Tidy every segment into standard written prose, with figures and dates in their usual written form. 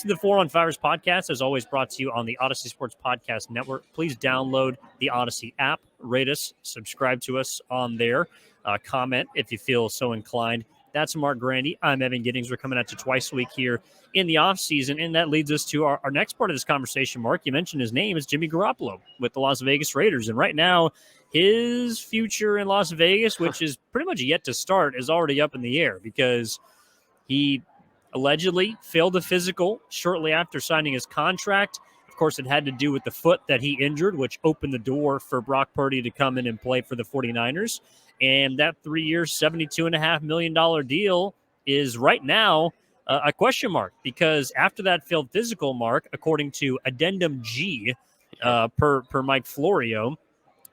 to the 4 on Fires podcast, as always brought to you on the Odyssey Sports Podcast Network. Please download the Odyssey app, rate us, subscribe to us on there, comment if you feel so inclined. That's Marc Grandi. I'm Evan Giddings. We're coming at you twice a week here in the offseason, and that leads us to our next part of this conversation, Marc. You mentioned his name is Jimmy Garoppolo with the Las Vegas Raiders, and right now his future in Las Vegas, which is pretty much yet to start, is already up in the air because he allegedly failed a physical shortly after signing his contract. Of course, it had to do with the foot that he injured, which opened the door for Brock Purdy to come in and play for the 49ers. And that 3-year, $72.5 million deal is right now a question mark because after that failed physical, Marc, according to Addendum G per Mike Florio,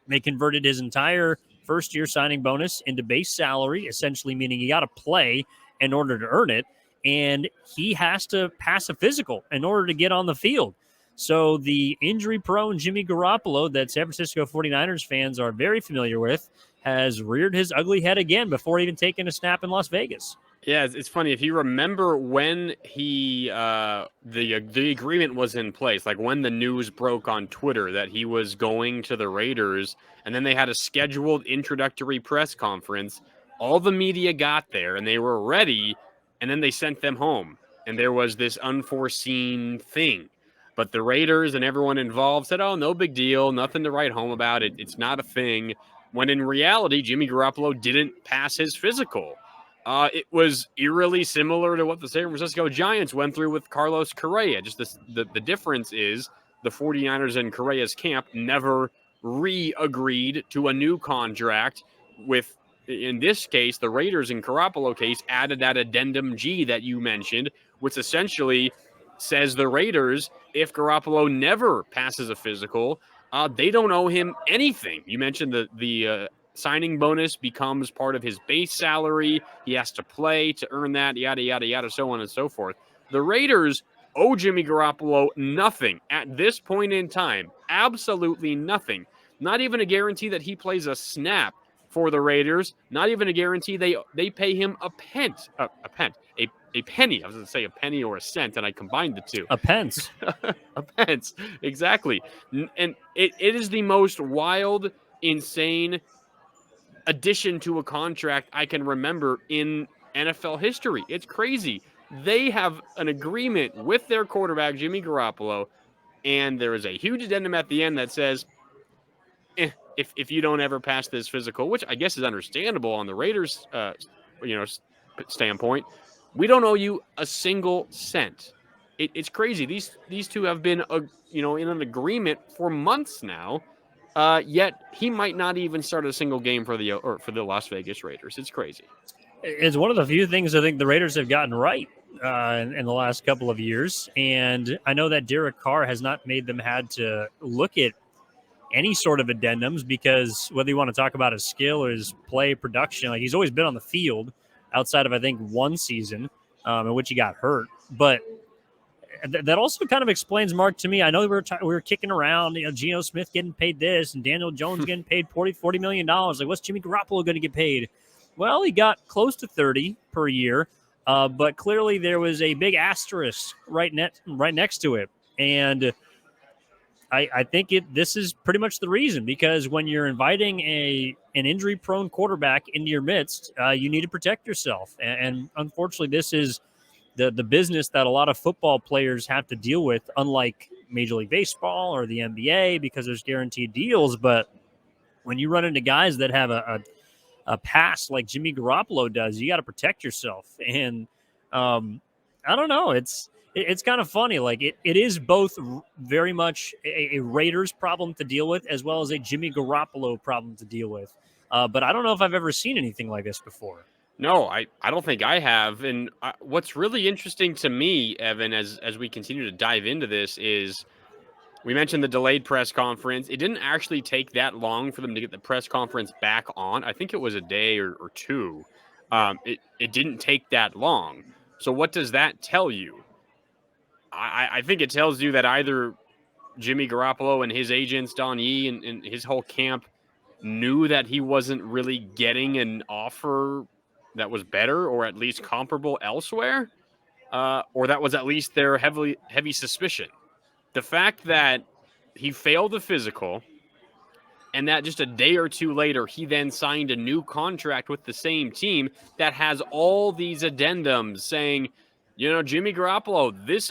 they converted his entire first-year signing bonus into base salary, essentially meaning you got to play in order to earn it. And he has to pass a physical in order to get on the field. So the injury-prone Jimmy Garoppolo that San Francisco 49ers fans are very familiar with has reared his ugly head again before even taking a snap in Las Vegas. Yeah, it's funny. If you remember when the agreement was in place, like when the news broke on Twitter that he was going to the Raiders, and then they had a scheduled introductory press conference, all the media got there and they were ready, and then they sent them home. And there was this unforeseen thing. But the Raiders and everyone involved said, oh, no big deal, nothing to write home about. It's not a thing. When in reality, Jimmy Garoppolo didn't pass his physical. It was eerily similar to what the San Francisco Giants went through with Carlos Correa. Just the difference is the 49ers and Correa's camp never re-agreed to a new contract with, in this case, the Raiders in Garoppolo case added that addendum G that you mentioned, which essentially says the Raiders, if Garoppolo never passes a physical, they don't owe him anything. You mentioned the signing bonus becomes part of his base salary. He has to play to earn that, yada, yada, yada, so on and so forth. The Raiders owe Jimmy Garoppolo nothing at this point in time. Absolutely nothing. Not even a guarantee that he plays a snap for the Raiders. Not even a guarantee they pay him a penny. I was going to say a penny or a cent, and I combined the two. A pence. A pence, exactly. And it is the most wild, insane addition to a contract I can remember in NFL history. It's crazy. They have an agreement with their quarterback, Jimmy Garoppolo, and there is a huge addendum at the end that says, if you don't ever pass this physical, which I guess is understandable on the Raiders' standpoint, we don't owe you a single cent. It's crazy. These two have been in an agreement for months now. Yet he might not even start a single game for the Las Vegas Raiders. It's crazy. It's one of the few things I think the Raiders have gotten right in the last couple of years. And I know that Derek Carr has not made them had to look at any sort of addendums because whether you want to talk about his skill or his play production, like he's always been on the field outside of, I think, one season in which he got hurt. But that also kind of explains, Marc, to me. I know we were kicking around, Geno Smith getting paid this and Daniel Jones getting paid $40 million. Like, what's Jimmy Garoppolo going to get paid? Well, he got close to 30 per year, but clearly there was a big asterisk right next to it. And I think this is pretty much the reason, because when you're inviting an injury-prone quarterback into your midst, you need to protect yourself. And unfortunately, this is the business that a lot of football players have to deal with, unlike Major League Baseball or the NBA, because there's guaranteed deals. But when you run into guys that have a past like Jimmy Garoppolo does, you got to protect yourself. And I don't know. It's kind of funny. Like it is both very much a Raiders problem to deal with as well as a Jimmy Garoppolo problem to deal with. But I don't know if I've ever seen anything like this before. No, I don't think I have. And what's really interesting to me, Evan, as we continue to dive into this is we mentioned the delayed press conference. It didn't actually take that long for them to get the press conference back on. I think it was a day or two. It didn't take that long. So what does that tell you? I think it tells you that either Jimmy Garoppolo and his agents, Don Yee, and his whole camp knew that he wasn't really getting an offer that was better or at least comparable elsewhere, or that was at least their heavy suspicion. The fact that he failed the physical, and that just a day or two later, he then signed a new contract with the same team that has all these addendums saying, Jimmy Garoppolo, this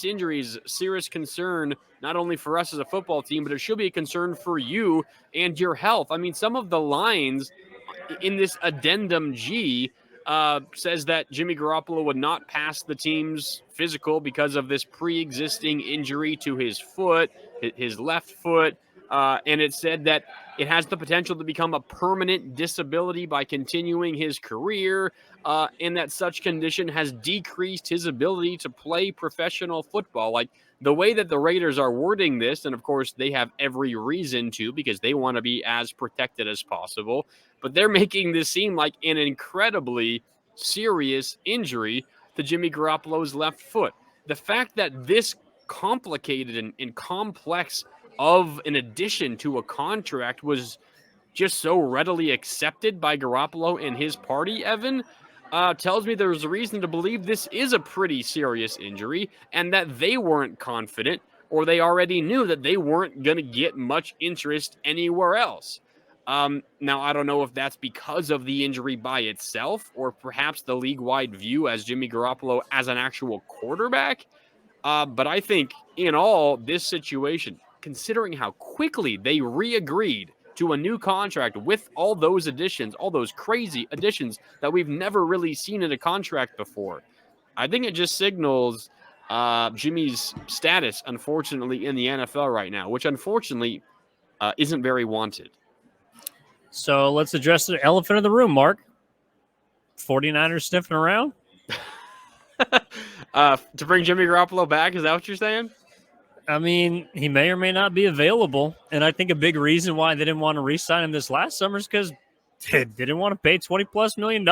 injury is a serious concern, not only for us as a football team, but it should be a concern for you and your health. I mean, some of the lines in this addendum G says that Jimmy Garoppolo would not pass the team's physical because of this pre-existing injury to his foot, his left foot. And it said that it has the potential to become a permanent disability by continuing his career, and that such condition has decreased his ability to play professional football. Like, the way that the Raiders are wording this, and of course they have every reason to, because they want to be as protected as possible, but they're making this seem like an incredibly serious injury to Jimmy Garoppolo's left foot. The fact that this complicated and complex of an addition to a contract was just so readily accepted by Garoppolo and his party, Evan, tells me there's a reason to believe this is a pretty serious injury and that they weren't confident, or they already knew that they weren't going to get much interest anywhere else. Now, I don't know if that's because of the injury by itself, or perhaps the league-wide view as Jimmy Garoppolo as an actual quarterback. But I think in all, this situation, considering how quickly they re-agreed to a new contract with all those additions, all those crazy additions that we've never really seen in a contract before, I think it just signals Jimmy's status, unfortunately, in the NFL right now, which unfortunately isn't very wanted. So let's address the elephant in the room, Mark. 49ers sniffing around? To bring Jimmy Garoppolo back, is that what you're saying? I mean, he may or may not be available. And I think a big reason why they didn't want to re-sign him this last summer is because they didn't want to pay $20+ million.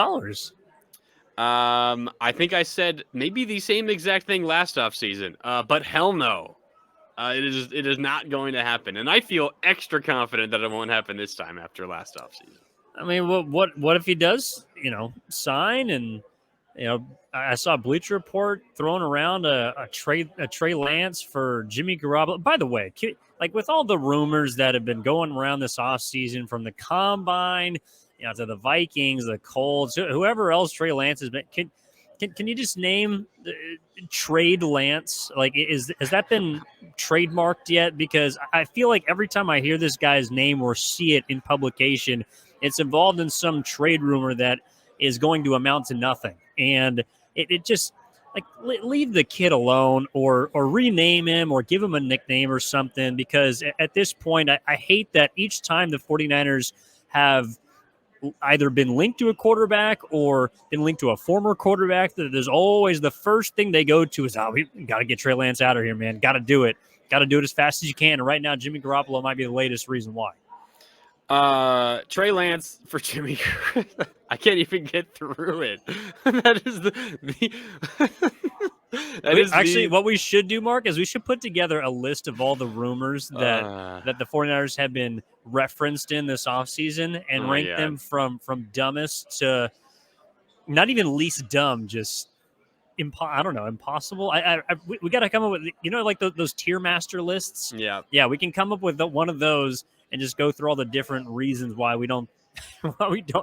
I think I said maybe the same exact thing last offseason, but hell no. It is not going to happen. And I feel extra confident that it won't happen this time after last offseason. I mean, what if he does, sign and, I saw Bleacher Report throwing around a Trey Lance for Jimmy Garoppolo. By the way, with all the rumors that have been going around this offseason, from the Combine, to the Vikings, the Colts, whoever else Trey Lance has been, can you just name Trade Lance? Has that been trademarked yet? Because I feel like every time I hear this guy's name or see it in publication, it's involved in some trade rumor that is going to amount to nothing. And it just, leave the kid alone, or rename him, or give him a nickname or something, because at this point, I hate that each time the 49ers have either been linked to a quarterback or been linked to a former quarterback, that there's always the first thing they go to is, we got to get Trey Lance out of here, man. Got to do it. Got to do it as fast as you can. And right now, Jimmy Garoppolo might be the latest reason why. Trey Lance for Jimmy. I can't even get through it. That is what we should do, Mark, is we should put together a list of all the rumors that the 49ers have been referenced in this offseason and rank them from dumbest to not even least dumb, just impossible. We got to come up with, those tier master lists. Yeah, we can come up with one of those and just go through all the different reasons why we don't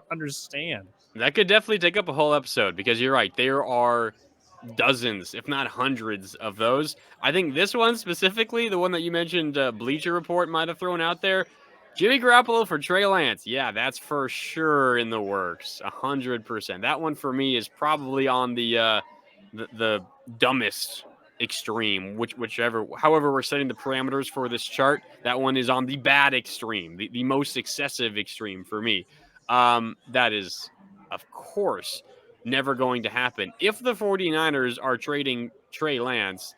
understand. That could definitely take up a whole episode, because you're right. There are dozens, if not hundreds, of those. I think this one specifically, the one that you mentioned, Bleacher Report might have thrown out there, Jimmy Garoppolo for Trey Lance. Yeah, that's for sure in the works, 100%. That one for me is probably on the dumbest extreme, however we're setting the parameters for this chart. That one is on the bad extreme, the most excessive extreme for me. That is, of course, never going to happen. If the 49ers are trading Trey Lance,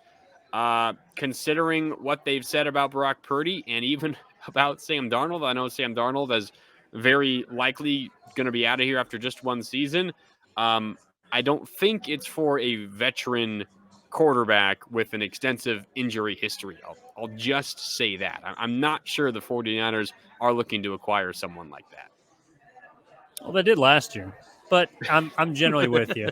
considering what they've said about Brock Purdy and even about Sam Darnold, I know Sam Darnold is very likely going to be out of here after just one season. I don't think it's for a veteran quarterback with an extensive injury history. I'll just say that. I'm not sure the 49ers are looking to acquire someone like that. Well, they did last year, but I'm generally with you.